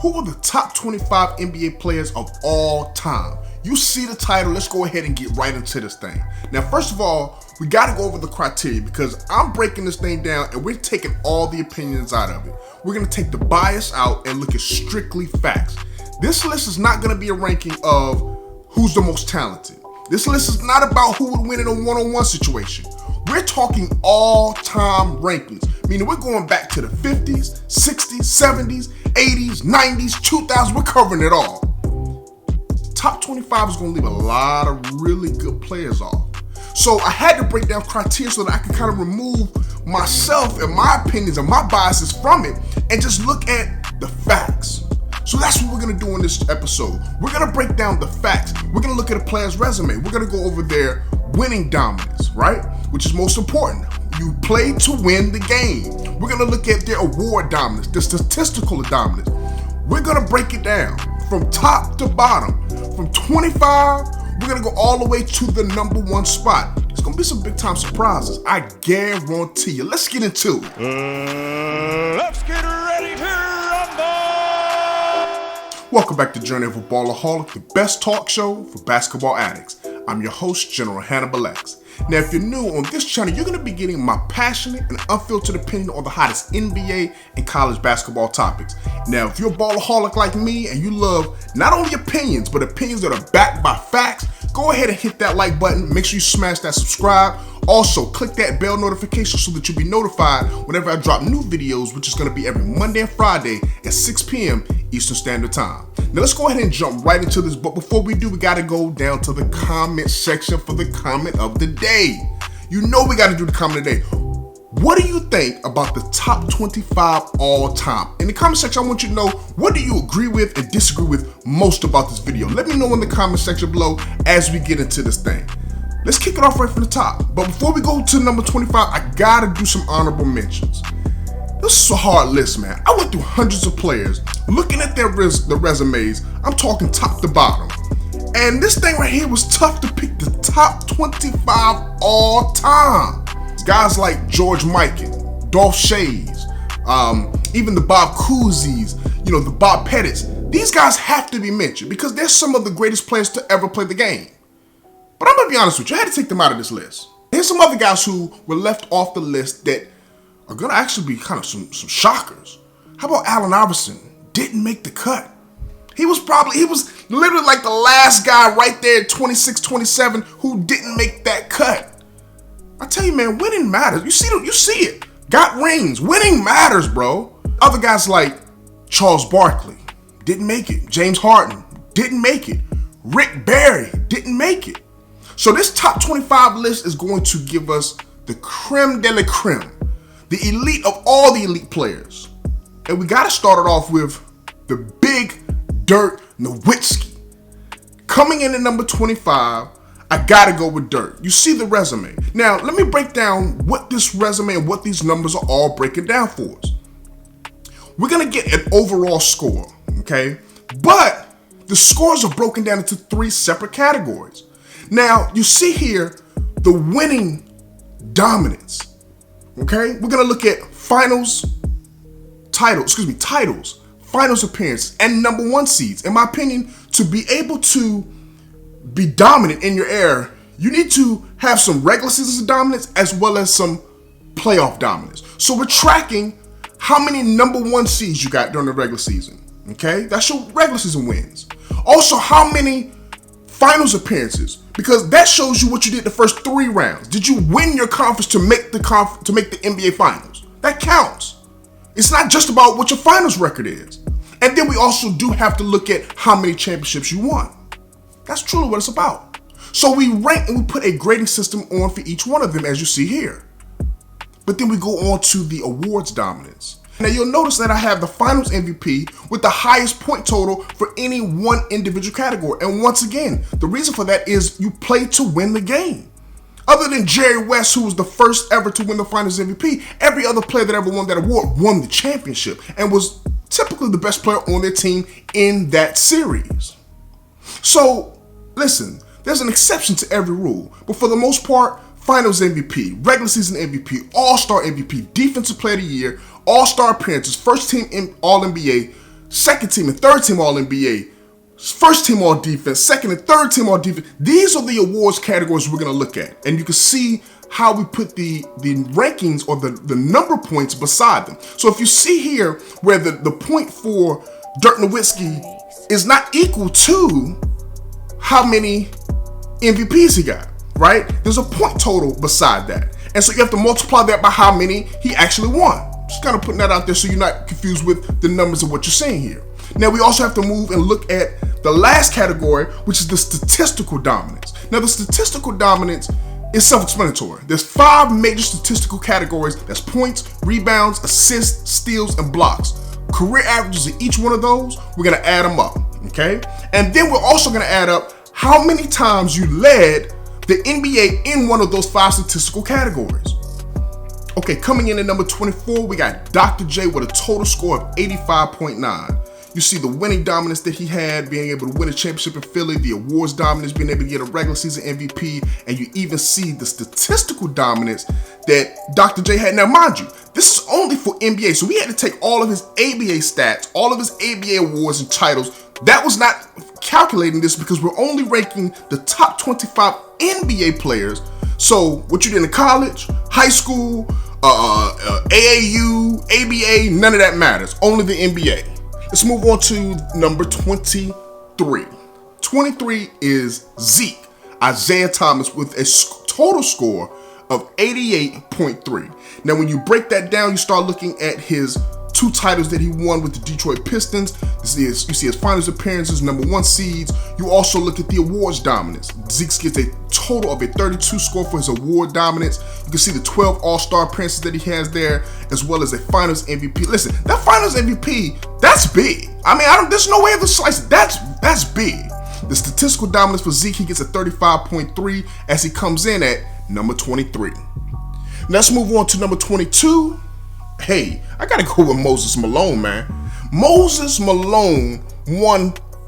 Who are the top 25 NBA players of all time? You see the title, let's go ahead and get right into this thing. Now, first of all, we gotta go over the criteria because I'm breaking this thing down and we're taking all the opinions out of it. We're gonna take the bias out and look at strictly facts. This list is not gonna be a ranking of who's the most talented. This list is not about who would win in a one-on-one situation. We're talking all-time rankings, meaning we're going back to the 50s, 60s, 70s, 80s, 90s, 2000s, we're covering it all. Top 25 is going to leave a lot of really good players off. So I had to break down criteria so that I could kind of remove myself and my opinions and my biases from it and just look at the facts. So that's what we're going to do in this episode. We're going to break down the facts. We're going to look at a player's resume. We're going to go over their winning dominance, right? Which is most important. You play to win the game. We're going to look at their award dominance, the statistical dominance. We're going to break it down from top to bottom. From 25, we're going to go all the way to the number one spot. It's going to be some big time surprises. I guarantee you. Let's get into it. Let's get ready to rumble! Welcome back to Journey of a Ballaholic, the best talk show for basketball addicts. I'm your host, General Hannibal X. Now, if you're new on this channel, you're going to be getting my passionate and unfiltered opinion on the hottest NBA and college basketball topics. Now, if you're a ballaholic like me and you love not only opinions, but opinions that are backed by facts, go ahead and hit that like button. Make sure you smash that subscribe. Also, click that bell notification so that you'll be notified whenever I drop new videos, which is going to be every Monday and Friday at 6 p.m. Eastern Standard Time. Now, let's go ahead and jump right into this, but before we do, we got to go down to the comment section for the comment of the day. You know we got to do the comment of the day. What do you think about the top 25 all time? In the comment section, I want you to know, what do you agree with and disagree with most about this video? Let me know in the comment section below as we get into this thing. Let's kick it off right from the top. But before we go to number 25, I got to do some honorable mentions. This is a hard list, man. I went through hundreds of players, looking at their resumes. I'm talking top to bottom. And this thing right here was tough to pick the top 25 all time. Guys like George Mikan, Dolph Shays, even the Bob Cousy's, the Bob Pettits. These guys have to be mentioned because they're some of the greatest players to ever play the game. But I'm going to be honest with you, I had to take them out of this list. Here's some other guys who were left off the list that are going to actually be kind of some shockers. How about Allen Iverson? Didn't make the cut. He was literally like the last guy right there at 26, 27 who didn't make that cut. I tell you, man, winning matters. You see it. Got rings. Winning matters, bro. Other guys like Charles Barkley didn't make it. James Harden didn't make it. Rick Barry didn't make it. So this top 25 list is going to give us the creme de la creme, the elite of all the elite players. And we got to start it off with the big Dirk Nowitzki. Coming in at number 25, I got to go with Dirk. You see the resume. Now, let me break down what this resume and what these numbers are all breaking down for us. We're going to get an overall score, okay? But the scores are broken down into 3 separate categories. Now, you see here the winning dominance, okay? We're going to look at titles, finals appearances, and number one seeds. In my opinion, to be able to be dominant in your era, you need to have some regular season dominance as well as some playoff dominance. So we're tracking how many number one seeds you got during the regular season, okay? That's your regular season wins. Also, how many finals appearances, because that shows you what you did the first 3 rounds. Did you win your conference to make the NBA finals? That counts. It's not just about what your finals record is. And then we also do have to look at how many championships you won. That's truly what it's about. So we rank and we put a grading system on for each one of them, as you see here. But then we go on to the awards dominance. Now you'll notice that I have the finals MVP with the highest point total for any one individual category. And once again, the reason for that is you play to win the game. Other than Jerry West, who was the first ever to win the finals MVP, every other player that ever won that award won the championship and was typically the best player on their team in that series. So listen, there's an exception to every rule, but for the most part, finals MVP, regular season MVP, all-star MVP, defensive player of the year, all-star appearances, first team All-NBA, second team and third team All-NBA, first team All-Defense, second and third team All-Defense. These are the awards categories we're going to look at. And you can see how we put the rankings or the number points beside them. So if you see here where the point for Dirk Nowitzki is not equal to how many MVPs he got, right? There's a point total beside that. And so you have to multiply that by how many he actually won. Just kind of putting that out there so you're not confused with the numbers of what you're seeing here. Now we also have to move and look at the last category, which is the statistical dominance. Now the statistical dominance is self-explanatory. There's 5 major statistical categories. That's points, rebounds, assists, steals, and blocks. Career averages in each one of those, we're gonna add them up, okay? And then we're also gonna add up how many times you led the NBA in one of those 5 statistical categories. Okay, coming in at number 24, we got Dr. J with a total score of 85.9. You see the winning dominance that he had, being able to win a championship in Philly, the awards dominance, being able to get a regular season MVP, and you even see the statistical dominance that Dr. J had. Now, mind you, this is only for NBA, so we had to take all of his ABA stats, all of his ABA awards and titles. That was not calculating this because we're only ranking the top 25 NBA players. So what you did in college, high school, AAU, ABA, none of that matters. Only the NBA. Let's move on to number 23. 23 is Zeke, Isaiah Thomas, with a total score of 88.3. Now, when you break that down, you start looking at his 2 titles that he won with the Detroit Pistons. You see his finals appearances, number 1 seeds. You also look at the awards dominance. Zeke gets a total of a 32 score for his award dominance. You can see the 12 All-Star appearances that he has there, as well as a finals MVP. Listen, that finals MVP, that's big. I mean, there's no way to slice it. That's big. The statistical dominance for Zeke, he gets a 35.3 as he comes in at number 23. Let's move on to number 22. Hey, I gotta go with Moses Malone, man. Moses Malone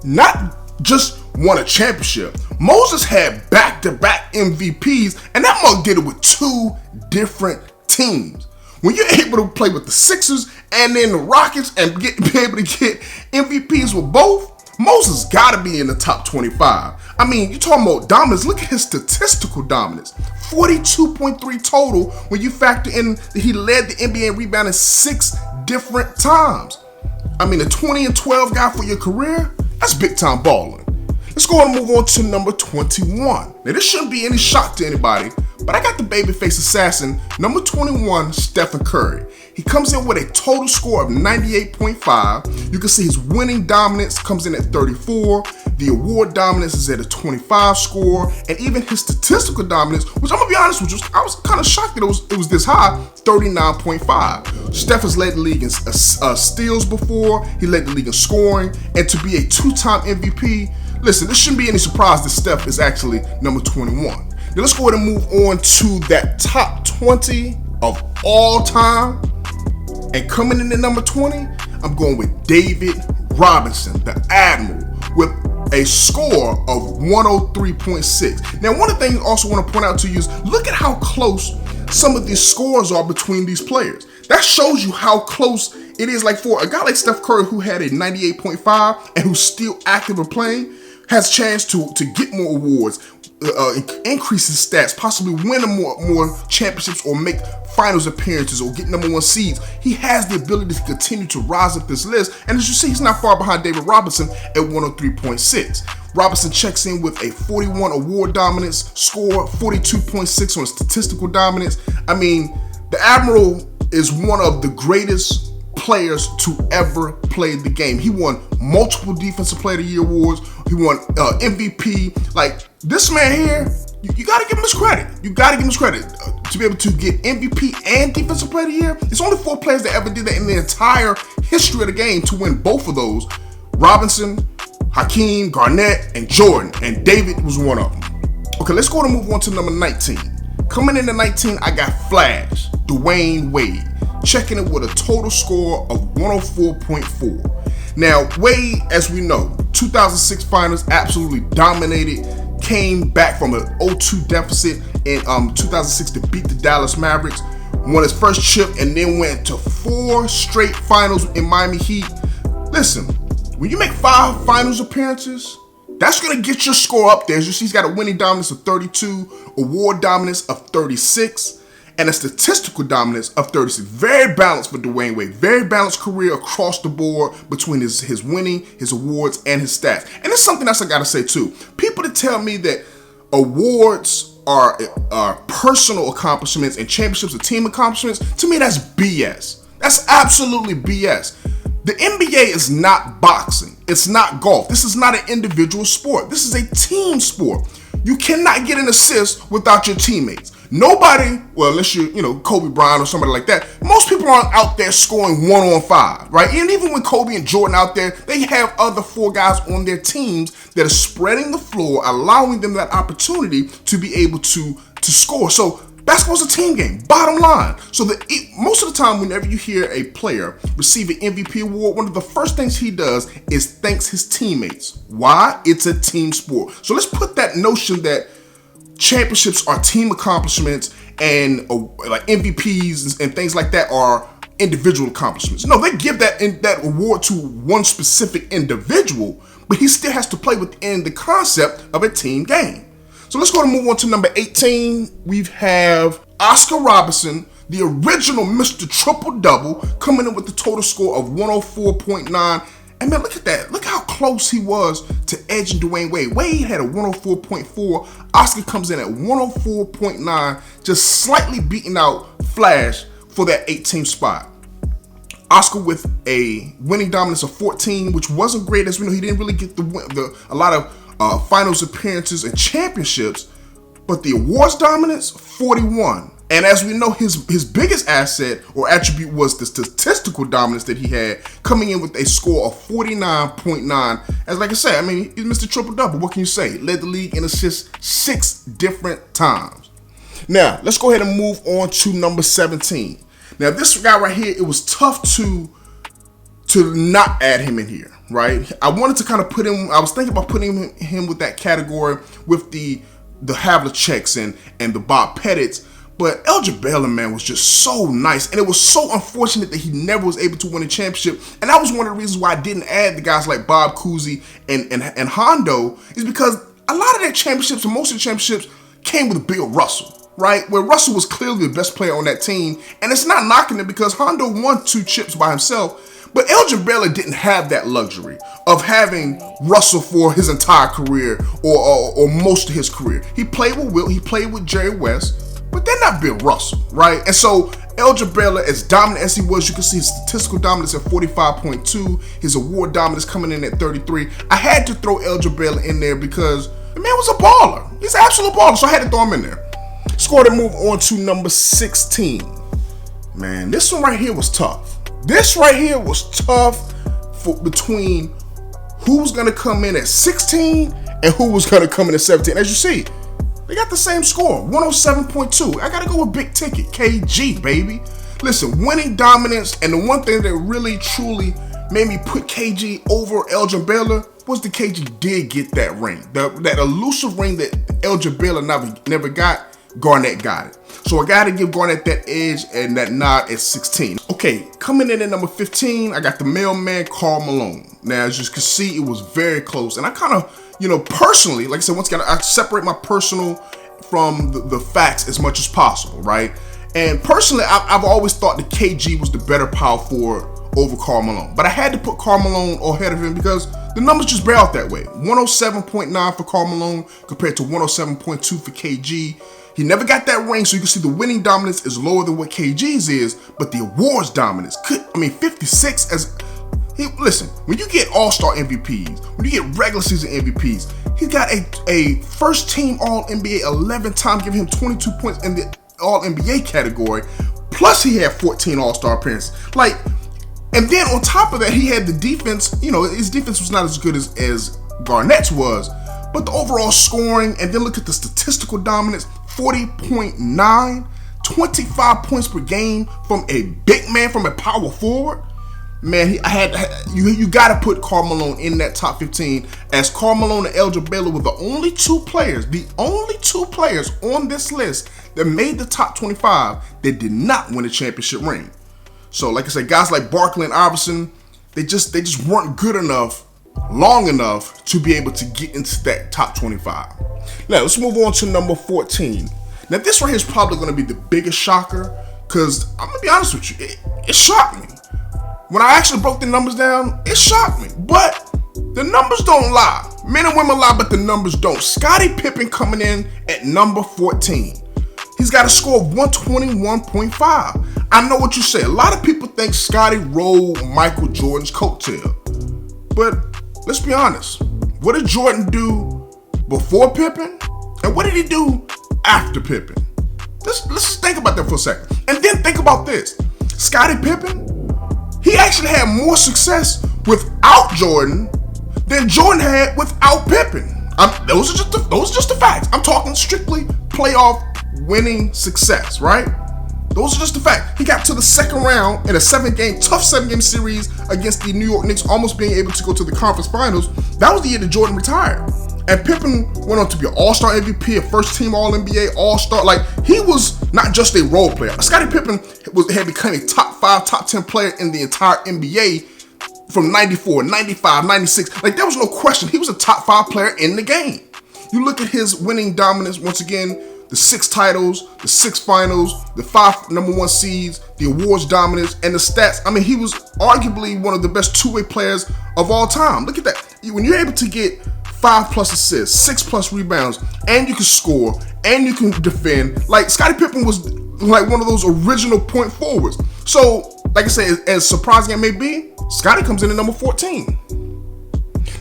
not just won a championship. Moses had back-to-back MVPs, and that mug did it with 2 different teams. When you're able to play with the Sixers and then the Rockets and be able to get MVPs with both, Moses gotta be in the top 25. I mean, you're talking about dominance. Look at his statistical dominance. 42.3 total when you factor in that he led the NBA in rebounding 6 different times. I mean, a 20 and 12 guy for your career, that's big time balling. Let's go ahead and move on to number 21. Now, this shouldn't be any shock to anybody, but I got the babyface assassin, number 21, Stephen Curry. He comes in with a total score of 98.5. You can see his winning dominance comes in at 34. The award dominance is at a 25 score. And even his statistical dominance, which I'm going to be honest with you, I was kind of shocked that it was this high, 39.5. Steph has led the league in steals before. He led the league in scoring. And to be a 2-time MVP, listen, this shouldn't be any surprise that Steph is actually number 21. Now let's go ahead and move on to that top 20 of all time. And coming in at number 20, I'm going with David Robinson, the Admiral, with a score of 103.6. Now, one of the things I also want to point out to you is look at how close some of these scores are between these players. That shows you how close it is. Like for a guy like Steph Curry, who had a 98.5 and who's still active or playing, has a chance to get more awards, increase his stats, possibly win more championships or make finals appearances or get number 1 seeds. He has the ability to continue to rise up this list. And as you see, he's not far behind David Robinson at 103.6. Robinson checks in with a 41 award dominance score, 42.6 on statistical dominance. I mean, the Admiral is one of the greatest players to ever play the game. He won multiple Defensive Player of the Year awards. He won MVP. Like, this man here, you got to give him his credit. You got to give him his credit. To be able to get MVP and Defensive Player of the Year, it's only 4 players that ever did that in the entire history of the game to win both of those. Robinson, Hakeem, Garnett, and Jordan. And David was one of them. Okay, let's go and move on to number 19. Coming in at 19, I got Flash, DWade, checking it with a total score of 104.4. Now, Wade, as we know, 2006 finals, absolutely dominated, came back from an 0-2 deficit in 2006 to beat the Dallas Mavericks, won his first chip, and then went to 4 straight finals in Miami Heat, Listen, when you make 5 finals appearances, that's going to get your score up there. As you see, he's got a winning dominance of 32, award dominance of 36, and a statistical dominance of 36. Very balanced for DWade. Very balanced career across the board between his winning, his awards, and his stats. And it's something else I got to say too. People that tell me that awards are personal accomplishments and championships are team accomplishments, to me that's BS. That's absolutely BS. The NBA is not boxing. It's not golf. This is not an individual sport. This is a team sport. You cannot get an assist without your teammates. Nobody, well, unless you're, Kobe Bryant or somebody like that, most people aren't out there scoring 1-on-5, right? And even when Kobe and Jordan out there, they have other 4 guys on their teams that are spreading the floor, allowing them that opportunity to be able to score. So basketball's a team game, bottom line. So most of the time, whenever you hear a player receive an MVP award, one of the first things he does is thanks his teammates. Why? It's a team sport. So let's put that notion that championships are team accomplishments and like MVPs and things like that are individual accomplishments. No, they give that award to one specific individual, but he still has to play within the concept of a team game. So let's go and move on to number 18. We have Oscar Robertson, the original Mr. Triple-Double, coming in with the total score of 104.9. And man, look at that. Look how close he was to edging Dwayne Wade. Wade had a 104.4. Oscar comes in at 104.9, just slightly beating out Flash for that 18th spot. Oscar with a winning dominance of 14, which wasn't great. As we know, he didn't really get a lot of finals appearances and championships, but the awards dominance, 41. And as we know, his biggest asset or attribute was the statistical dominance that he had, coming in with a score of 49.9. As like I said, I mean, he's Mr. Triple-Double. What can you say? Led the league in assists 6 different times. Now, let's go ahead and move on to number 17. Now, this guy right here, it was tough to not add him in here, right? I wanted to kind of put him, I was thinking about putting him with that category with the Havliceks and the Bob Pettits, but Elgin Baylor, man, was just so nice, and it was so unfortunate that he never was able to win a championship, and that was one of the reasons why I didn't add the guys like Bob Cousy and Hondo, is because a lot of their championships, and most of the championships, came with Bill Russell, right? Where Russell was clearly the best player on that team, and it's not knocking it because Hondo won 2 chips by himself. But Elgin Baylor didn't have that luxury of having Russell for his entire career or most of his career. He played with Wilt, he played with Jerry West, but they're not Bill Russell, right? And so Elgin Baylor, as dominant as he was, you can see his statistical dominance at 45.2, his award dominance coming in at 33. I had to throw Elgin Baylor in there because the man was a baller. He's an absolute baller, so I had to throw him in there. Score to move on to number 16. Man, this one right here was tough. This right here was tough between who was going to come in at 16 and who was going to come in at 17. As you see, they got the same score, 107.2. I got to go with big ticket, KG, baby. Listen, winning dominance, and the one thing that really, truly made me put KG over Elgin Baylor was the KG did get that ring. That elusive ring that Elgin Baylor never got, Garnett got it. So I got to give Garnett that edge and that nod at 16. Okay, coming in at number 15, I got the mailman, Karl Malone. Now, as you can see, it was very close. And I kind of, personally, like I said, once again, I separate my personal from the facts as much as possible, right? And personally, I've always thought that KG was the better power forward over Karl Malone. But I had to put Karl Malone ahead of him because the numbers just bear out that way. 107.9 for Karl Malone compared to 107.2 for KG. He never got that ring, so you can see the winning dominance is lower than what KG's is, but the awards dominance 56 as... Listen, when you get all-star MVPs, when you get regular season MVPs, he's got a first-team All-NBA 11 times, giving him 22 points in the All-NBA category, plus he had 14 all-star appearances. And then on top of that, he had the defense. His defense was not as good as Garnett's was, but the overall scoring, and then look at the statistical dominance, 40.9, 25 points per game from a big man, from a power forward. Man, you got to put Karl Malone in that top 15, as Karl Malone and Elgin Baylor were the only two players on this list that made the top 25 that did not win a championship ring. So, like I said, guys like Barkley and Iverson, they just weren't good enough, long enough to be able to get into that top 25. Now let's move on to number 14. Now this right here is probably going to be the biggest shocker, because I'm gonna be honest with you, it shocked me. When I actually broke the numbers down, it shocked me. But the numbers don't lie. Men and women lie, but the numbers don't. Scottie Pippen coming in at number 14. He's got a score of 121.5. I know what you say. A lot of people think Scottie rode Michael Jordan's coattail. But let's be honest. What did Jordan do before Pippen? And what did he do after Pippen? Let's think about that for a second. And then think about this. Scottie Pippen, he actually had more success without Jordan than Jordan had without Pippen. Those are just the facts. I'm talking strictly playoff winning success, right? Those are just the facts. He got to the second round in a tough 7-game series against the New York Knicks, almost being able to go to the conference finals. That was the year that Jordan retired. And Pippen went on to be an all-star MVP, a first-team All-NBA, all-star. Like, he was not just a role player. Scottie Pippen had become a top 5, top 10 player in the entire NBA from 94, 95, 96. Like, there was no question. He was a top 5 player in the game. You look at his winning dominance, once again, the 6 titles, the 6 finals, the 5 number 1 seeds, the awards dominance, and the stats. I mean, he was arguably one of the best two-way players of all time. Look at that. When you're able to get 5+ assists, 6+ rebounds, and you can score, and you can defend. Like, Scottie Pippen was like one of those original point forwards. So, like I said, as surprising as it may be, Scottie comes in at number 14.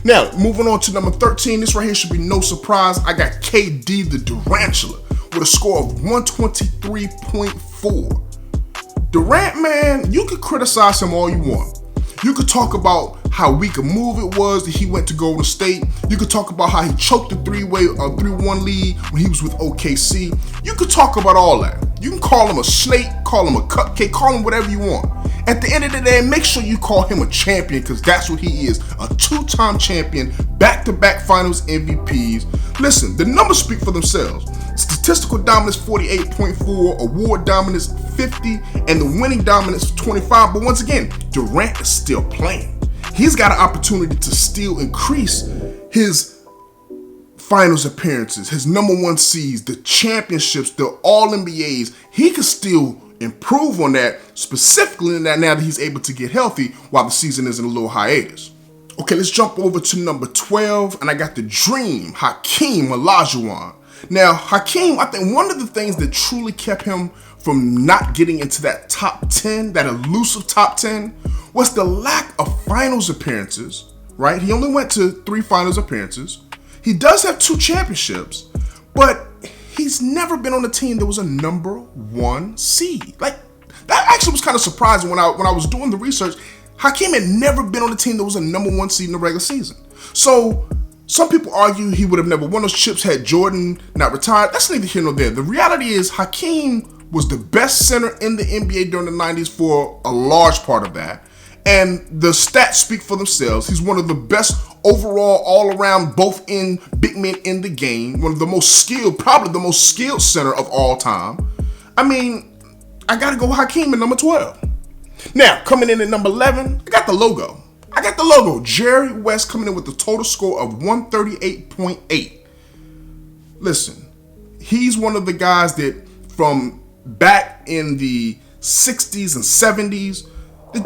Now, moving on to number 13, this right here should be no surprise. I got KD the Durantula with a score of 123.4. Durant, man, you could criticize him all you want. You could talk about how weak a move it was that he went to Golden State. You could talk about how he choked the 3-1 lead when he was with OKC. You could talk about all that. You can call him a snake, call him a cupcake, call him whatever you want. At the end of the day, make sure you call him a champion, because that's what he is. A 2-time champion, back-to-back finals MVPs. Listen, the numbers speak for themselves. Statistical dominance 48.4, award dominance 50, and the winning dominance 25. But once again, Durant is still playing. He's got an opportunity to still increase his finals appearances, his number 1 seeds, the championships, the All-NBAs. He can still improve on that, specifically in that now that he's able to get healthy while the season is in a little hiatus. Okay, let's jump over to number 12, and I got the dream, Hakeem Olajuwon. Now, Hakeem, I think one of the things that truly kept him from not getting into that top 10, that elusive top 10, was the lack of finals appearances, right? He only went to 3 finals appearances. He does have 2 championships, but he's never been on a team that was a number 1 seed. Like, that actually was kind of surprising when I was doing the research. Hakeem had never been on a team that was a number 1 seed in the regular season. So, some people argue he would have never won those chips had Jordan not retired. That's neither here nor there. The reality is Hakeem was the best center in the NBA during the 90s for a large part of that. And the stats speak for themselves. He's one of the best overall, all-around, both in big men in the game. One of the most skilled, probably the most skilled center of all time. I mean, I got to go Hakeem at number 12. Now, coming in at number 11, I got the logo. Jerry West coming in with the total score of 138.8. Listen, he's one of the guys that from back in the 60s and 70s,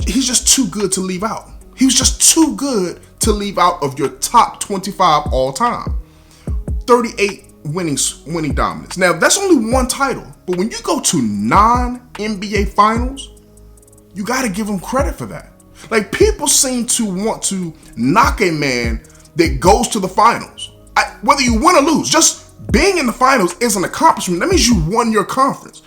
he's just too good to leave out. He was just too good to leave out of your top 25 all time. 38 winning dominance. Now, that's only 1 title, but when you go to non-NBA finals, you got to give him credit for that. Like, people seem to want to knock a man that goes to the finals. Whether you win or lose, just being in the finals is an accomplishment. That means you won your conference.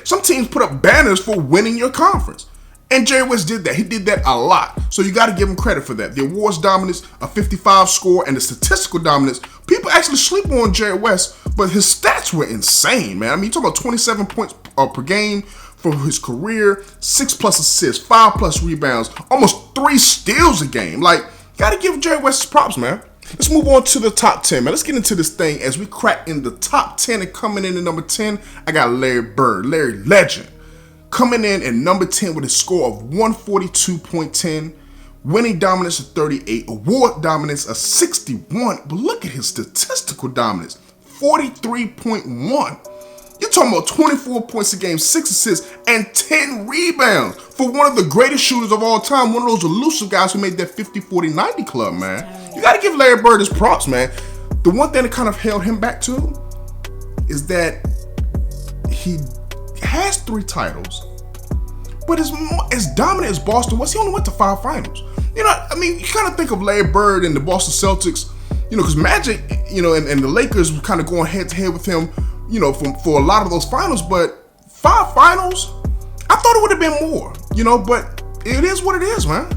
Some teams put up banners for winning your conference. And Jerry West did that. He did that a lot. So you got to give him credit for that. The awards dominance, a 55 score, and the statistical dominance. People actually sleep on Jerry West, but his stats were insane, man. I mean, you talk about 27 points per game for his career, 6+ assists, 5+ rebounds, almost 3 steals a game. Like, got to give Jerry West his props, man. Let's move on to the top 10, man. Let's get into this thing as we crack in the top 10. And coming in at number 10, I got Larry Bird, Larry Legend. Coming in at number 10 with a score of 142.10, winning dominance of 38, award dominance of 61. But look at his statistical dominance, 43.1. You're talking about 24 points a game, 6 assists, and 10 rebounds for one of the greatest shooters of all time, one of those elusive guys who made that 50-40-90 club, man. You got to give Larry Bird his props, man. The one thing that kind of held him back, too, is that he has 3 titles, but as dominant as Boston was, he only went to 5 finals. You know, I mean, you kind of think of Larry Bird and the Boston Celtics, you know, because Magic, you know, and the Lakers were kind of going head-to-head with him, you know, for a lot of those finals, but 5 finals, I thought it would have been more, you know, but it is what it is, man.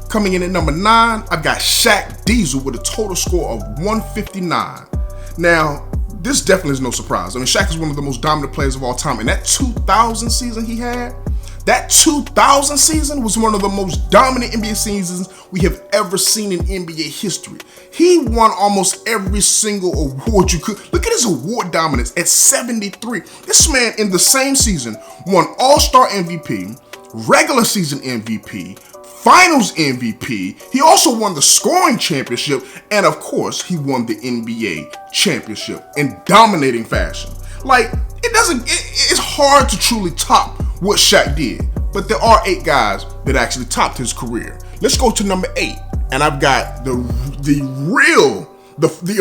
Coming in at number 9, I've got Shaq Diesel with a total score of 159. Now, this definitely is no surprise. I mean, Shaq is one of the most dominant players of all time, and that 2000 season he had, that 2000 season was one of the most dominant NBA seasons we have ever seen in NBA history. He won almost every single award you could. Look at his award dominance at 73. This man in the same season won All-Star MVP, regular season MVP, Finals MVP. He also won the scoring championship, and of course, he won the NBA championship in dominating fashion. Like, it's hard to truly top what Shaq did, but there are 8 guys that actually topped his career. Let's go to number 8, and I've got the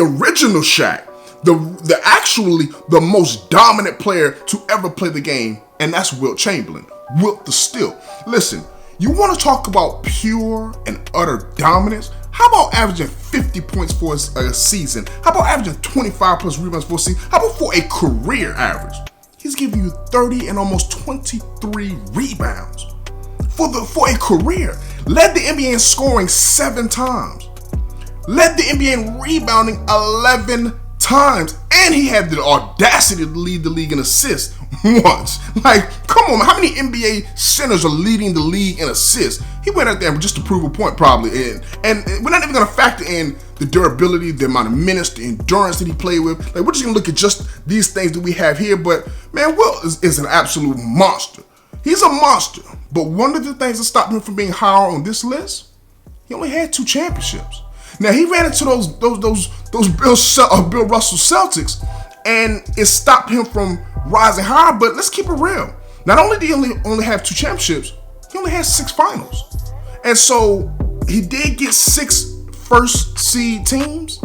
original Shaq, the most dominant player to ever play the game, and that's Wilt Chamberlain. Wilt the Still. Listen, you want to talk about pure and utter dominance? How about averaging 50 points for a season? How about averaging 25 plus rebounds for a season? How about for a career average? He's giving you 30 and almost 23 rebounds for a career. Led the NBA in scoring 7 times. Led the NBA in rebounding 11 times. And he had the audacity to lead the league in assists once. Like, come on, how many NBA centers are leading the league in assists? He went out there just to prove a point, probably. And we're not even going to factor in the durability, the amount of minutes, the endurance that he played with. Like, we're just going to look at just these things that we have here. But, man, Wilt is an absolute monster. He's a monster. But one of the things that stopped him from being higher on this list, he only had 2 championships. Now, he ran into those Bill Russell Celtics, and it stopped him from rising higher. But let's keep it real. Not only did he only have 2 championships, he only had 6 finals. And so he did get 6 first seed teams,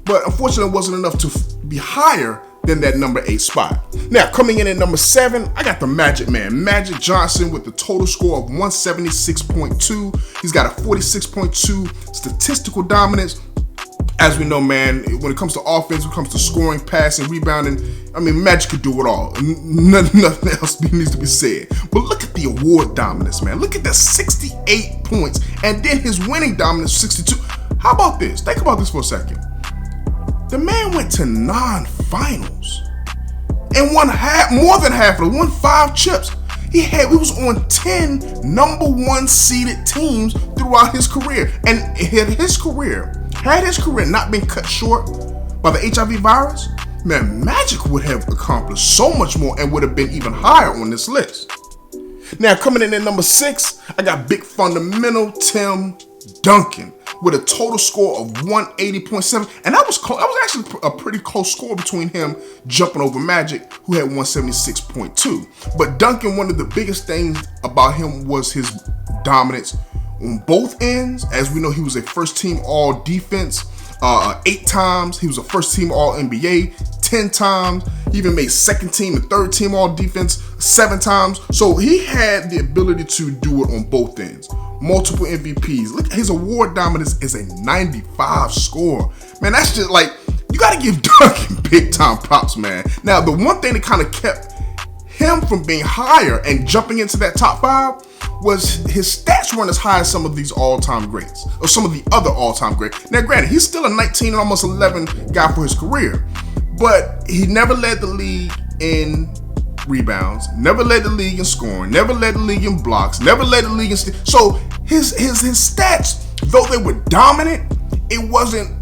but unfortunately it wasn't enough to be higher than that number 8 spot. Now, coming in at number 7, I got the Magic Man, Magic Johnson, with the total score of 176.2. He's got a 46.2 statistical dominance. As we know, man, when it comes to offense, when it comes to scoring, passing, rebounding, I mean, Magic could do it all. Nothing else needs to be said. But look at the award dominance, man. Look at that 68 points, and then his winning dominance, 62. How about this? Think about this for a second. The man went to 9 finals and won more than half of them, won 5 chips. He was on 10 number 1 seeded teams throughout his career. And had his career not been cut short by the HIV virus, man, Magic would have accomplished so much more and would have been even higher on this list. Now, coming in at number 6, I got big fundamental Tim Duncan with a total score of 180.7, and that was actually a pretty close score between him jumping over Magic, who had 176.2. But Duncan, one of the biggest things about him was his dominance on both ends. As we know, he was a first team all defense 8 times. He was a first team all NBA 10 times. He even made second team and third team all defense 7 times. So he had the ability to do it on both ends. Multiple MVPs. Look, his award dominance is a 95 score. Man, that's just like, you got to give Duncan big time props, man. Now, the one thing that kind of kept him from being higher and jumping into that top 5 was his stats weren't as high as some of these all-time greats, or some of the other all-time greats. Now, granted, he's still a 19 and almost 11 guy for his career, but he never led the league in rebounds, never led the league in scoring, never led the league in blocks, never led the league in so his stats, though they were dominant, it wasn't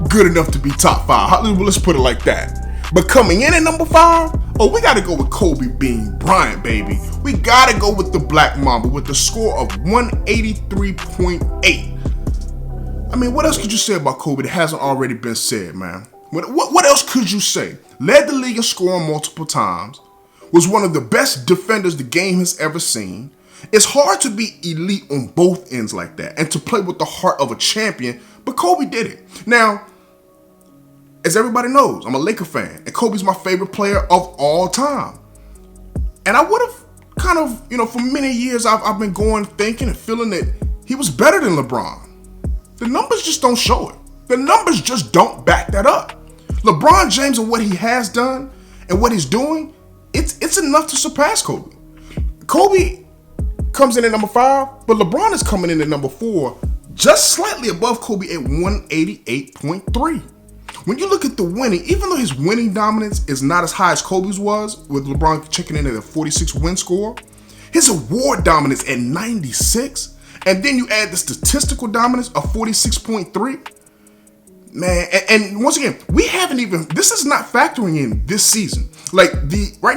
good enough to be top 5. Let's put it like that. But coming in at number 5, Oh, we got to go with Kobe being Bryant, baby. We got to go with the Black Mamba with the score of 183.8. I mean, what else could you say about Kobe that hasn't already been said, man? What else could you say? Led the league in scoring multiple times. Was one of the best defenders the game has ever seen. It's hard to be elite on both ends like that and to play with the heart of a champion, but Kobe did it. Now, as everybody knows, I'm a Laker fan, and Kobe's my favorite player of all time. And I would have kind of, for many years, I've been going thinking and feeling that he was better than LeBron. The numbers just don't show it. The numbers just don't back that up. LeBron James and what he has done and what he's doing, it's enough to surpass Kobe. Kobe comes in at number 5, but LeBron is coming in at number 4, just slightly above Kobe at 188.3. When you look at the winning, even though his winning dominance is not as high as Kobe's was, with LeBron checking in at a 46 win score, his award dominance at 96, and then you add the statistical dominance of 46.3, man, and once again, we haven't even, this is not factoring in this season. Right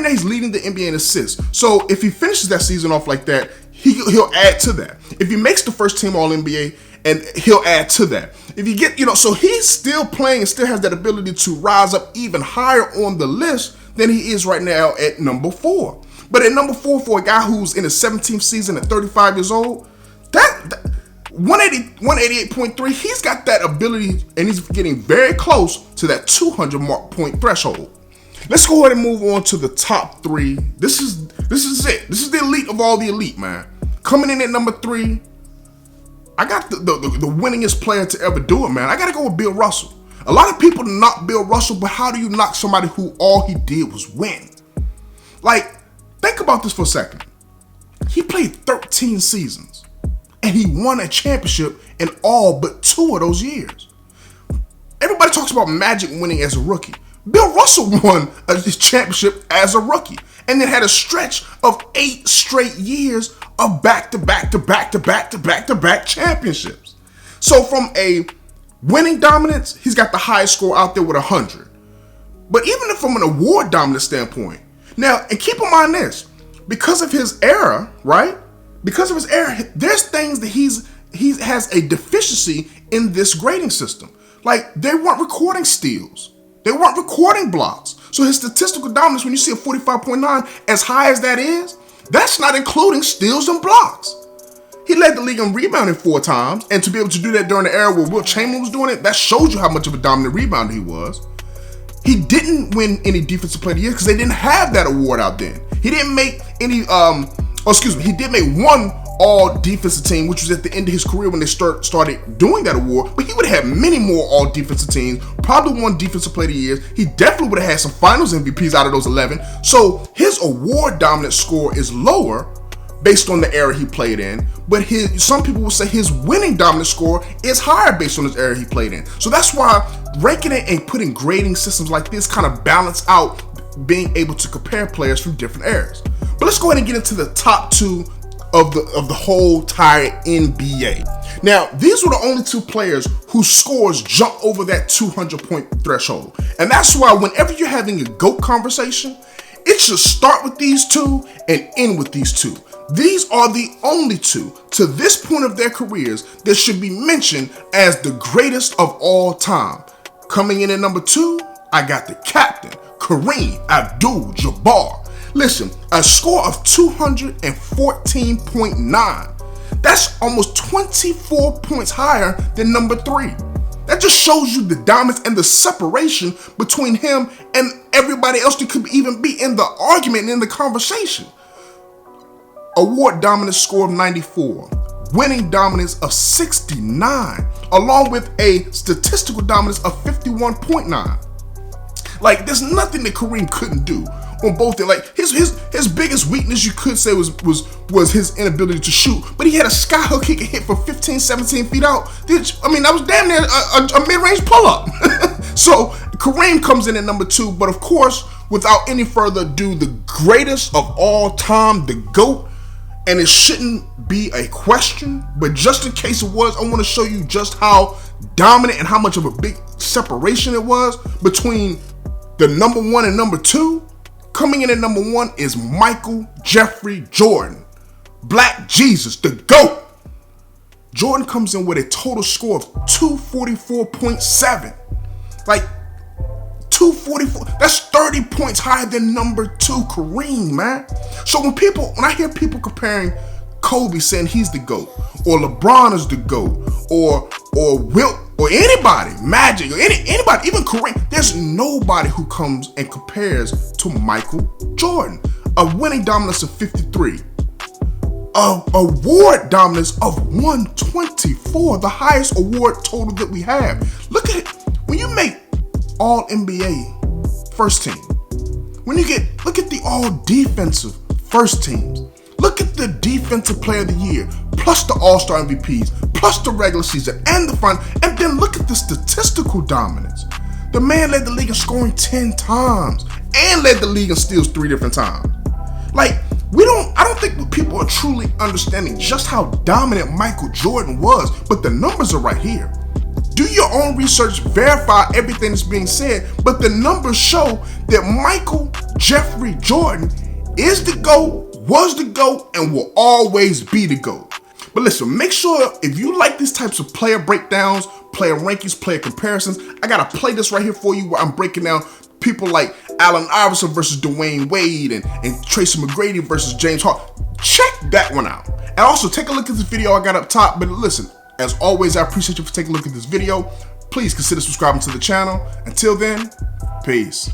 now he's leading the NBA in assists. So if he finishes that season off like that, he'll add to that. If he makes the first team All-NBA, and he'll add to that. If you get, so he's still playing and still has that ability to rise up even higher on the list than he is right now at number 4. But at number 4, for a guy who's in his 17th season at 35 years old, that 188.3, he's got that ability, and he's getting very close to that 200 point threshold. Let's go ahead and move on to the top 3. This is it. This is the elite of all the elite, man. Coming in at number 3, I got the winningest player to ever do it, man. I got to go with Bill Russell. A lot of people knock Bill Russell, but how do you knock somebody who all he did was win? Think about this for a second. He played 13 seasons, and he won a championship in all but 2 of those years. Everybody talks about Magic winning as a rookie. Bill Russell won a championship as a rookie, and then had a stretch of 8 straight years of back-to-back championships. So from a winning dominance, he's got the highest score out there with 100. But even from an award dominance standpoint, now, and keep in mind this, because of his era, right? Because of his era, there's things that he has a deficiency in this grading system. They weren't recording steals. They weren't recording blocks. So his statistical dominance, when you see a 45.9, as high as that is, that's not including steals and blocks. He led the league in rebounding 4 times, and to be able to do that during the era where Wilt Chamberlain was doing it, that shows you how much of a dominant rebounder he was. He didn't win any Defensive Player of the Year because they didn't have that award out then. He didn't make any, he did make one all-defensive team, which was at the end of his career when they started doing that award, but he would have had many more all-defensive teams, probably won Defensive Player of the Year. He definitely would have had some finals MVPs out of those 11. So his award dominance score is lower based on the era he played in, but some people will say his winning dominance score is higher based on his era he played in. So that's why ranking it and putting grading systems like this kind of balance out being able to compare players from different eras. But let's go ahead and get into the top 2 of the whole entire NBA. Now, these were the only 2 players whose scores jump over that 200 point threshold. And that's why whenever you're having a GOAT conversation, it should start with these 2 and end with these 2. These are the only 2 to this point of their careers that should be mentioned as the greatest of all time. Coming in at number 2, I got the captain, Kareem AbdulJabbar. Listen, a score of 214.9. That's almost 24 points higher than number 3. That just shows you the dominance and the separation between him and everybody else that could even be in the argument and in the conversation. Award dominance score of 94. Winning dominance of 69, along with a statistical dominance of 51.9. There's nothing that Kareem couldn't do on both. His biggest weakness, you could say, was his inability to shoot. But he had a skyhook he could hit from 15, 17 feet out. That was damn near a mid-range pull-up. So Kareem comes in at number 2. But of course, without any further ado, the greatest of all time, the GOAT. And it shouldn't be a question, but just in case it was, I want to show you just how dominant and how much of a big separation it was between the number 1 and number 2. Coming in at number 1 is Michael Jeffrey Jordan. Black Jesus, the GOAT. Jordan comes in with a total score of 244.7. Like, 244, that's 30 points higher than number 2, Kareem, man. So when I hear people comparing Kobe, saying he's the GOAT, or LeBron is the GOAT, or Wilt, or anybody, Magic, or anybody, even Kareem, there's nobody who comes and compares to Michael Jordan. A winning dominance of 53. Award dominance of 124, the highest award total that we have. Look at it. When you make all NBA first team, look at the all defensive first teams. Look at the defensive player of the year, plus the all-star MVPs, plus the regular season and the final, and then look at the statistical dominance. The man led the league in scoring 10 times and led the league in steals 3 different times. Like, I don't think people are truly understanding just how dominant Michael Jordan was, but the numbers are right here. Do your own research, verify everything that's being said, but the numbers show that Michael Jeffrey Jordan is the GOAT, was the GOAT, and will always be the GOAT. But listen, make sure if you like these types of player breakdowns, player rankings, player comparisons, I got a playlist right here for you where I'm breaking down people like Allen Iverson versus DWade and Tracy McGrady versus James Harden. Check that one out. And also take a look at this video I got up top. But listen, as always, I appreciate you for taking a look at this video. Please consider subscribing to the channel. Until then, peace.